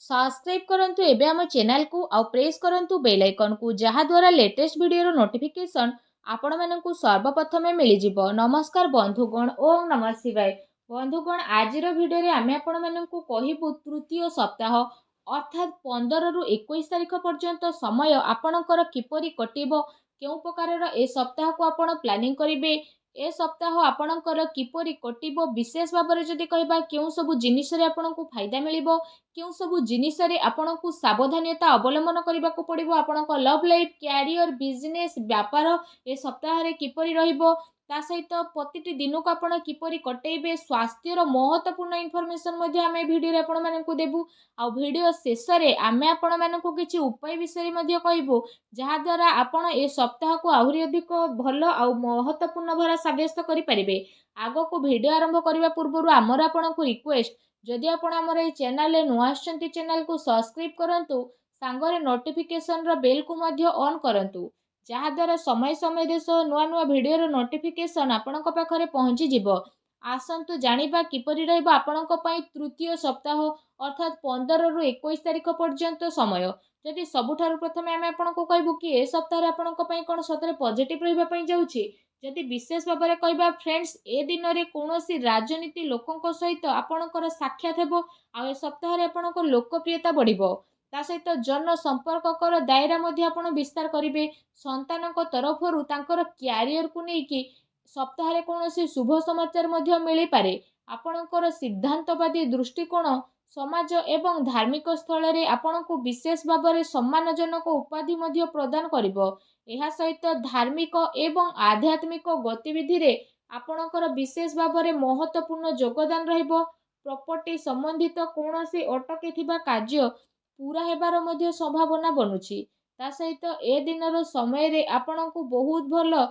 Subscribe करंतु एबे हम चैनल को आउ प्रेस करंतु बेल आइकन को जहा द्वारा लेटेस्ट वीडियो नोटिफिकेशन आपण मानकु सर्वप्रथमे मिली जिवो। नमस्कार बंधुगण, ओम नमः शिवाय। बंधुगण, आजिर वीडियो रे आमे आपण मानकु कहिबु तृतीय सप्ताह अर्थात 15 रु 21 तारिख पर्यंत समय आपणकर किपरि कटिबो, केउ प्रकारर ए सप्ताह को आपण प्लानिंग करिवे, ए सप्ताह आपणकर किपरि कटिबो, विशेष भाବରେ जदि कहबा केउ सब जिनिस रे आपणकु फायदा मिलिबो, केउ सब जिनिस रे आपणकु सावधानता अवलंबन करबाकू पड़िबो, आपणक लव लाइफ, कैरियर, बिजनेस, व्यापार ए सप्ताह रे किपरि रहिबो, ता सहित प्रतिटी दिन को आपण किपरि कटेइबे, स्वास्थ्यर महत्वपूर्ण इनफॉरमेशन मध्ये आमे वीडियो रे आपण मानकु देबु। आ वीडियो शेष रे आमे आपण मानकु किछि उपाय विषय मध्ये कहबो, जहा द्वारा आपण ए सप्ताह को आहुरी अधिक भल आ महत्वपूर्ण भरा साब्यस्त करि परिबे। आगो को वीडियो आरंभ करबा पूर्वरु हमर आपणकु रिक्वेस्ट, जदि आपण हमर ए चैनल रे नुआ आछंती चैनल को सब्सक्राइब करंतु, सांगरे नोटिफिकेशन रो बेल को मध्ये ऑन करंतु, जहा द्वारा समय समय देश नुआ नुआ वीडियो रो नोटिफिकेशन आपणक पाखरे पहुंची जिवो। आसंतु जानिबा किपरि रहइबो आपणक पई तृतीय सप्ताह अर्थात 15 रु 21 तारिख पर्यंत समय। जदि सबुठारु प्रथमे आमे आपणको कहबु कि ए सप्ताह रे आपणक पई कोन सतरे पॉजिटिव रहिबा पई जाउछि। जदि विशेष भाବରେ कहबा फ्रेंड्स, ए दिन रे कोनोसी राजनीति लोकंक सहित आपणकर साक्षात हेबो, आ ए सप्ताह रे आपणक लोकप्रियता बढ़िबो। ता सहित जन संपर्ककर दायरा मध्ये आपण विस्तार करिवे। संतानक तरफरु तांकर कैरियर को नै कि सप्ताह रे कोनोसी शुभ समाचार मध्ये मिली पारे। आपणकर सिद्धांतवादी दृष्टिकोण समाज एवं धार्मिक स्थल रे आपणको विशेष भाବରେ सम्मानजनक उपाधि मध्ये प्रदान करिवो। एहा सहित धार्मिक एवं आध्यात्मिक गतिविधि रे आपणकर विशेष भाବରେ महत्वपूर्ण योगदान रहिबो। प्रॉपर्टी संबंधित कोनोसी अटकी थिबा कार्य पूरा हेबार मध्ये संभावना बनुछि। ता सहित ए दिनर समय रे आपणको बहुत भलो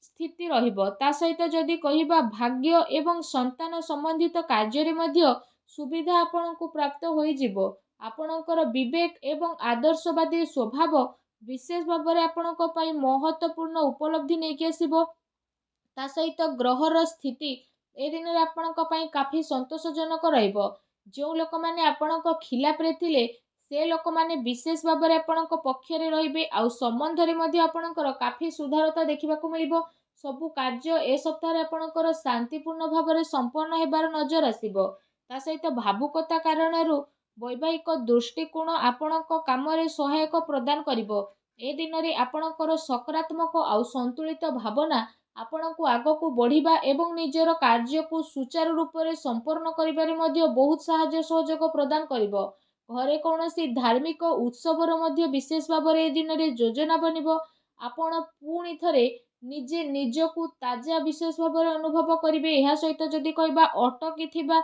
स्थिति रहिबो। ता सहित जदि कहिबा भाग्य एवं संतान संबंधित कार्य रे मध्ये सुविधा आपणको प्राप्त होई जिवो। आपणकर विवेक एवं आदर्शवादी स्वभाव विशेष भाବରେ आपणको पई महत्वपूर्ण उपलब्धि नै कि आसीबो। ता सहित ग्रहर स्थिति ए दिन रे आपणक पई काफी संतोषजनक रहिबो। जो लोक माने आपणक खिलाफ रे थिले से लोक माने विशेष भाବରେ आपणक पक्ष रे रहिबे, आ संबंध रे मध्ये आपणकर काफी सुधारता देखिबाकू मिलिबो। सबु कार्य ए सप्ताह रे आपणकर शांतिपूर्ण भाବରେ संपन्न हेबार नजर आसीबो। ता सहित भावुकता कारणरू वैवाहिक दृष्टिकोण आपणक काम रे सहायक प्रदान करिवो। ए दिन रे आपणकर सकारात्मक आ संतुलित भावना आपणको आगको बढ़िबा एवं निजर कार्य को सुचारू रूप रे संपन्न करिबारे मध्ये बहुत सहाय्य सहयोग प्रदान करिवो। घरे कोनोसी धार्मिक उत्सवर मध्ये विशेष भाବରେ ए दिन रे योजना बनिबो। आपण पुणी थरे निजे निजकु ताजा विशेष भाବରେ अनुभव करिवे। एहा सहित जदि कहबा अटकी थिबा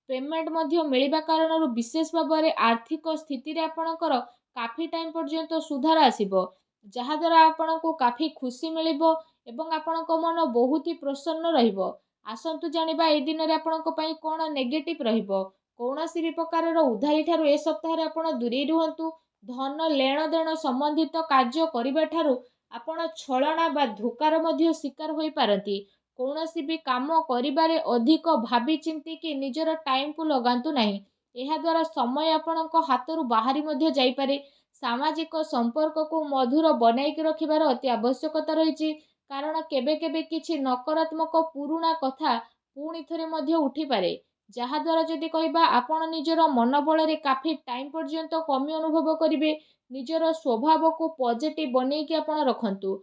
पेमेंट मध्ये मिलिबा कारणरू विशेष भाବରେ आर्थिक स्थिति रे आपणकर काफी टाइम पर्यंत सुधार आसीबो, जहा द्वारा आपणको काफी खुशी मिलिबो एवं आपणक मन बहुत ही प्रसन्न रहिबो। आसंतु जानिबा ए दिन रे आपणक पई कोन नेगेटिव रहिबो। कोनोसी भी प्रकारर उधारी ठारू ए सप्ताह रे आपण दूरी रुहंतु। धन लेण देण संबंधित कार्य करिबा ठारू आपण छलना बा धोकार मध्ये शिकार होई पारंती। कोनोसी भी काम करिबारे अधिक भाबी चिंती कि निजर टाइम को लगांतु नाही। एहा द्वारा समय आपणक हातरू बाहरी मध्ये जाई पारे। सामाजिक संपर्क को मधुर बनाई के रखिबार अति आवश्यकता रहिछि, कारण केबे केबे किछि नकारात्मक पुरुणा कथा पुणी थरे मध्ये उठी पारे, जहा द्वारा जदि कहबा आपण निजर मनोबल रे काफी टाइम पर्यंत कमी अनुभव करिवे। निजर स्वभाव को पॉजिटिव बनै कि आपण रखंतु।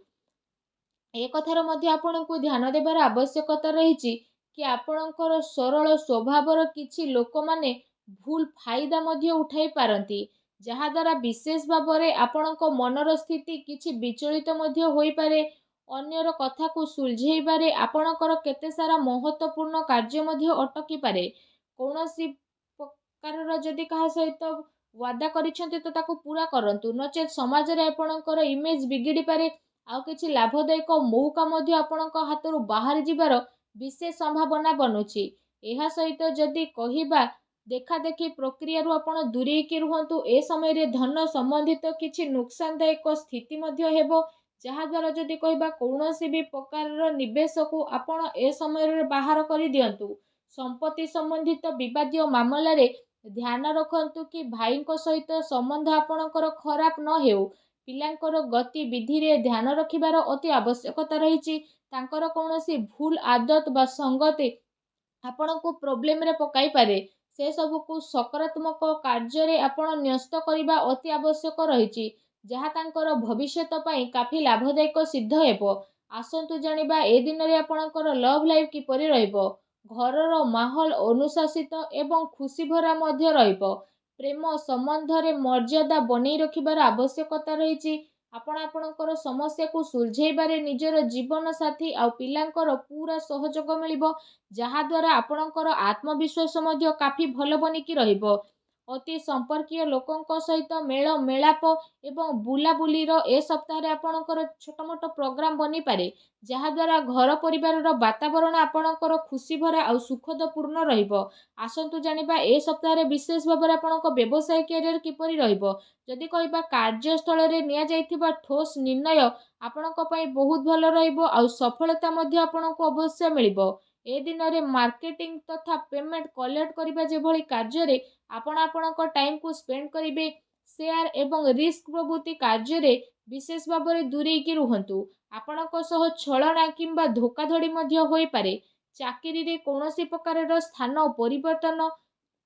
ए कथार मध्ये आपणको ध्यान देबार आवश्यकता रहिछि कि आपणकर सरल स्वभावर किछि लोक माने भूल फायदा मध्ये उठाई पारंती, जहा द्वारा विशेष भाବରେ आपणक मनर स्थिति किछि विचलित मध्ये होई पारे। अन्यर कथा को सुलझेइबारे आपणकर केते सारा महत्वपूर्ण कार्य मध्ये अटकी पारे। कोनोसी प्रकारर जदि कहा सहित वादा करिसेंती तो ताको पूरा करंतु, नचेत समाज रे आपणकर इमेज बिगिड़ी पारे। आउ किछि लाभदायक मौका मध्ये आपणक हातरू बाहर जिबार विशेष संभावना बनुछि। एहा सहित जदि कहिबा देखा देखी प्रक्रिया रु आपण दूरी के रुहंतु। ए समय रे धन संबंधित किछि नुकसानदायक स्थिति मध्ये हेबो, जहा द्वारा जदि कहबा कोनोसी भी प्रकारर निवेश को आपण ए समय रे बाहर करि दियंतु। संपत्ति संबंधित विवादीय मामला रे ଧ୍ୟାନ ରଖନ୍ତୁ କି ଭାଇଙ୍କ ସହିତ ସମ୍ବନ୍ଧ ଆପଣଙ୍କର ଖରାପ ନ ହେଉ। ପିଲାଙ୍କର ଗତିବିଧିରେ ଧ୍ୟାନ ରଖିବାର ଅତି ଆବଶ୍ୟକତା ରହିଛି। ତାଙ୍କର କୌଣସି ଭୁଲ ଆଦତ ବା ସଙ୍ଗତି ଆପଣଙ୍କୁ ପ୍ରୋବ୍ଲେମରେ ପକାଇପାରେ। ସେସବୁକୁ ସକାରାତ୍ମକ କାର୍ଯ୍ୟରେ ଆପଣ ନ୍ୟସ୍ତ କରିବା ଅତି ଆବଶ୍ୟକ ରହିଛି, ଯାହା ତାଙ୍କର ଭବିଷ୍ୟତ ପାଇଁ କାଫି ଲାଭଦାୟକ ସିଦ୍ଧ ହେବ। ଆସନ୍ତୁ ଜାଣିବା ଏ ଦିନରେ ଆପଣଙ୍କର ଲଭ୍ ଲାଇଫ୍ କିପରି ରହିବ। ଘରର ମାହୋଲ ଅନୁଶାସିତ ଏବଂ ଖୁସିଭରା ମଧ୍ୟ ରହିବ। ପ୍ରେମ ସମ୍ବନ୍ଧରେ ମର୍ଯ୍ୟାଦା ବନେଇ ରଖିବାର ଆବଶ୍ୟକତା ରହିଛି। ଆପଣ ଆପଣଙ୍କର ସମସ୍ୟାକୁ ସୁଲଝେଇବାରେ ନିଜର ଜୀବନସାଥୀ ଆଉ ପିଲାଙ୍କର ପୁରା ସହଯୋଗ ମିଳିବ, ଯାହାଦ୍ୱାରା ଆପଣଙ୍କର ଆତ୍ମବିଶ୍ୱାସ ମଧ୍ୟ କାଫି ଭଲ ବନିକି ରହିବ। ଅତି ସମ୍ପର୍କୀୟ ଲୋକଙ୍କ ସହିତ ମେଳ ମେଳାପ ଏବଂ ବୁଲାବୁଲିର ଏ ସପ୍ତାହରେ ଆପଣଙ୍କର ଛୋଟ ମୋଟ ପ୍ରୋଗ୍ରାମ ବନିପାରେ, ଯାହାଦ୍ୱାରା ଘର ପରିବାରର ବାତାବରଣ ଆପଣଙ୍କର ଖୁସିଭରା ଆଉ ସୁଖଦପୂର୍ଣ୍ଣ ରହିବ। ଆସନ୍ତୁ ଜାଣିବା ଏ ସପ୍ତାହରେ ବିଶେଷ ଭାବରେ ଆପଣଙ୍କ ବ୍ୟବସାୟ କ୍ୟାରିୟର କିପରି ରହିବ। ଯଦି କହିବା କାର୍ଯ୍ୟସ୍ଥଳରେ ନିଆଯାଇଥିବା ଠୋସ୍ ନିର୍ଣ୍ଣୟ ଆପଣଙ୍କ ପାଇଁ ବହୁତ ଭଲ ରହିବ ଆଉ ସଫଳତା ମଧ୍ୟ ଆପଣଙ୍କୁ ଅବଶ୍ୟ ମିଳିବ। ଏ ଦିନରେ ମାର୍କେଟିଂ ତଥା ପେମେଣ୍ଟ କଲେକ୍ଟ କରିବା ଯେଭଳି କାର୍ଯ୍ୟରେ ଆପଣ ଆପଣଙ୍କ ଟାଇମକୁ ସ୍ପେଣ୍ଡ କରିବେ, ସେୟାର ଏବଂ ରିସ୍କ ପ୍ରଭୃତି କାର୍ଯ୍ୟରେ ବିଶେଷ ଭାବରେ ଦୂରେଇକି ରୁହନ୍ତୁ। ଆପଣଙ୍କ ସହ ଛଳନା କିମ୍ବା ଧୋକାଧଡ଼ି ମଧ୍ୟ ହୋଇପାରେ। ଚାକିରିରେ କୌଣସି ପ୍ରକାରର ସ୍ଥାନ ପରିବର୍ତ୍ତନ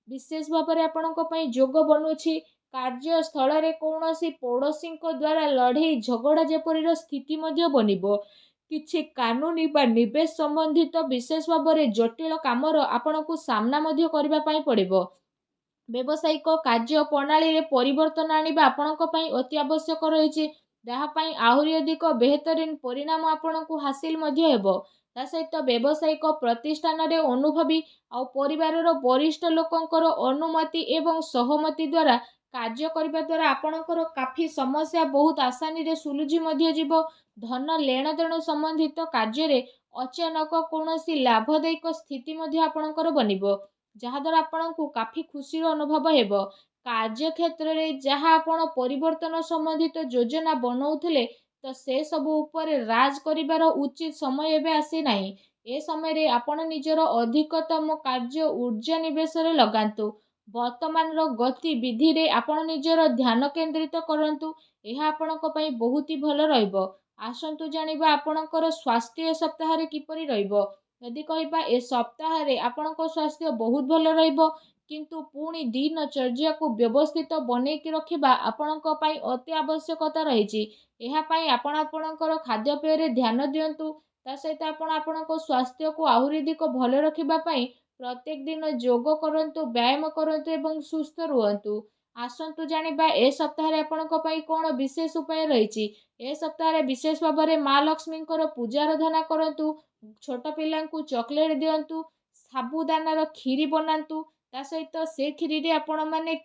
ବିଶେଷ ଭାବରେ ଆପଣଙ୍କ ପାଇଁ ଯୋଗ ବନୁଛି। କାର୍ଯ୍ୟସ୍ଥଳରେ କୌଣସି ପଡ଼ୋଶୀଙ୍କ ଦ୍ୱାରା ଲଢ଼େଇ ଝଗଡ଼ା ଯେପରିର ସ୍ଥିତି ମଧ୍ୟ ବନିବ। କିଛି କାନୁନି ବା ନିବେଶ ସମ୍ବନ୍ଧିତ ବିଶେଷ ଭାବରେ ଜଟିଳ କାମର ଆପଣଙ୍କୁ ସାମ୍ନା ମଧ୍ୟ କରିବା ପାଇଁ ପଡ଼ିବ। ବ୍ୟବସାୟିକ କାର୍ଯ୍ୟ ପ୍ରଣାଳୀରେ ପରିବର୍ତ୍ତନ ଆଣିବା ଆପଣଙ୍କ ପାଇଁ ଅତି ଆବଶ୍ୟକ ରହିଛି, ଯାହା ପାଇଁ ଆହୁରି ଅଧିକ ବେହତରିନ ପରିଣାମ ଆପଣଙ୍କୁ ହାସିଲ ମଧ୍ୟ ହେବ। ତା ସହିତ ବ୍ୟବସାୟିକ ପ୍ରତିଷ୍ଠାନରେ ଅନୁଭବୀ ଆଉ ପରିବାରର ବରିଷ୍ଠ ଲୋକଙ୍କର ଅନୁମତି ଏବଂ ସହମତି ଦ୍ୱାରା କାର୍ଯ୍ୟ କରିବା ଦ୍ୱାରା ଆପଣଙ୍କର କାଫି ସମସ୍ୟା ବହୁତ ଆସାନୀରେ ସୁଲଝି ମଧ୍ୟ ଯିବ। ଧନ ଲେଣଦେଣ ସମ୍ବନ୍ଧିତ କାର୍ଯ୍ୟରେ ଅଚାନକ କୌଣସି ଲାଭଦାୟକ ସ୍ଥିତି ମଧ୍ୟ ଆପଣଙ୍କର ବନିବ, ଯାହାଦ୍ୱାରା ଆପଣଙ୍କୁ କାଫି ଖୁସିର ଅନୁଭବ ହେବ। କାର୍ଯ୍ୟକ୍ଷେତ୍ରରେ ଯାହା ଆପଣ ପରିବର୍ତ୍ତନ ସମ୍ବନ୍ଧିତ ଯୋଜନା ବନଉଥିଲେ, ତ ସେସବୁ ଉପରେ ରାଜ କରିବାର ଉଚିତ ସମୟ ଏବେ ଆସିନାହିଁ। ଏ ସମୟରେ ଆପଣ ନିଜର ଅଧିକତମ କାର୍ଯ୍ୟ ଊର୍ଜା ନିବେଶରେ ଲଗାନ୍ତୁ। ବର୍ତ୍ତମାନର ଗତିବିଧିରେ ଆପଣ ନିଜର ଧ୍ୟାନ କେନ୍ଦ୍ରିତ କରନ୍ତୁ। ଏହା ଆପଣଙ୍କ ପାଇଁ ବହୁତ ହି ଭଲ ରହିବ। ଆସନ୍ତୁ ଜାଣିବା ଆପଣଙ୍କର ସ୍ୱାସ୍ଥ୍ୟ ଏ ସପ୍ତାହରେ କିପରି ରହିବ। ଯଦି କହିବା ଏ ସପ୍ତାହରେ ଆପଣଙ୍କ ସ୍ୱାସ୍ଥ୍ୟ ବହୁତ ଭଲ ରହିବ, କିନ୍ତୁ ପୁଣି ଦିନଚର୍ଯ୍ୟାକୁ ବ୍ୟବସ୍ଥିତ ବନେଇକି ରଖିବା ଆପଣଙ୍କ ପାଇଁ ଅତି ଆବଶ୍ୟକତା ରହିଛି। ଏହା ପାଇଁ ଆପଣ ଆପଣଙ୍କର ଖାଦ୍ୟପେୟରେ ଧ୍ୟାନ ଦିଅନ୍ତୁ। ତା ସହିତ ଆପଣ ଆପଣଙ୍କ ସ୍ୱାସ୍ଥ୍ୟକୁ ଆହୁରି ଅଧିକ ଭଲ ରଖିବା ପାଇଁ ପ୍ରତ୍ୟେକ ଦିନ ଯୋଗ କରନ୍ତୁ, ବ୍ୟାୟାମ କରନ୍ତୁ ଏବଂ ସୁସ୍ଥ ରୁହନ୍ତୁ। ଆସନ୍ତୁ ଜାଣିବା ଏ ସପ୍ତାହରେ ଆପଣଙ୍କ ପାଇଁ କ'ଣ ବିଶେଷ ଉପାୟ ରହିଛି। ଏ ସପ୍ତାହରେ ବିଶେଷ ଭାବରେ ମା ଲକ୍ଷ୍ମୀଙ୍କର ପୂଜା ଆରାଧନା କରନ୍ତୁ, ଛୋଟ ପିଲାଙ୍କୁ ଚକୋଲେଟ୍ ଦିଅନ୍ତୁ, ସାବୁଦାନାର କ୍ଷୀରି ବନାନ୍ତୁ। ତା ସହିତ ସେ କ୍ଷୀରିରେ ଆପଣମାନେ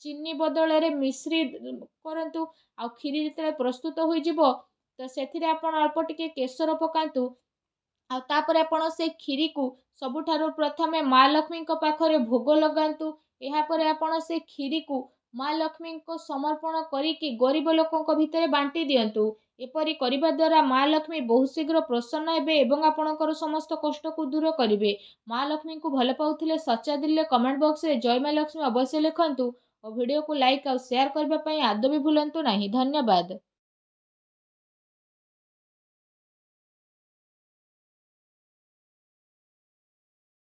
ଚିନି ବଦଳରେ ମିଶ୍ରି କରନ୍ତୁ। ଆଉ କ୍ଷୀରି ଯେତେବେଳେ ପ୍ରସ୍ତୁତ ହୋଇଯିବ, ତ ସେଥିରେ ଆପଣ ଅଳ୍ପ ଟିକେ କେଶର ପକାନ୍ତୁ। ଆଉ ତାପରେ ଆପଣ ସେ କ୍ଷୀରିକୁ ସବୁଠାରୁ ପ୍ରଥମେ ମା ଲକ୍ଷ୍ମୀଙ୍କ ପାଖରେ ଭୋଗ ଲଗାନ୍ତୁ। ଏହାପରେ ଆପଣ ସେ କ୍ଷୀରିକୁ ମା ଲକ୍ଷ୍ମୀଙ୍କ ସମର୍ପଣ କରିକି ଗରିବ ଲୋକଙ୍କ ଭିତରେ ବାଣ୍ଟି ଦିଅନ୍ତୁ। ଏପରି କରିବା ଦ୍ୱାରା ମା ଲକ୍ଷ୍ମୀ ବହୁତ ଶୀଘ୍ର ପ୍ରସନ୍ନ ହେବେ ଏବଂ ଆପଣଙ୍କର ସମସ୍ତ କଷ୍ଟକୁ ଦୂର କରିବେ। ମା ଲକ୍ଷ୍ମୀଙ୍କୁ ଭଲ ପାଉଥିଲେ ସଚ୍ଚା ଦିଲରେ କମେଣ୍ଟ ବକ୍ସରେ ଜୟ ମା ଲକ୍ଷ୍ମୀ ଅବଶ୍ୟ ଲେଖନ୍ତୁ ଓ ଭିଡ଼ିଓକୁ ଲାଇକ୍ ଆଉ ସେୟାର କରିବା ପାଇଁ ଆଦୌ ବି ଭୁଲନ୍ତୁ ନାହିଁ। ଧନ୍ୟବାଦ।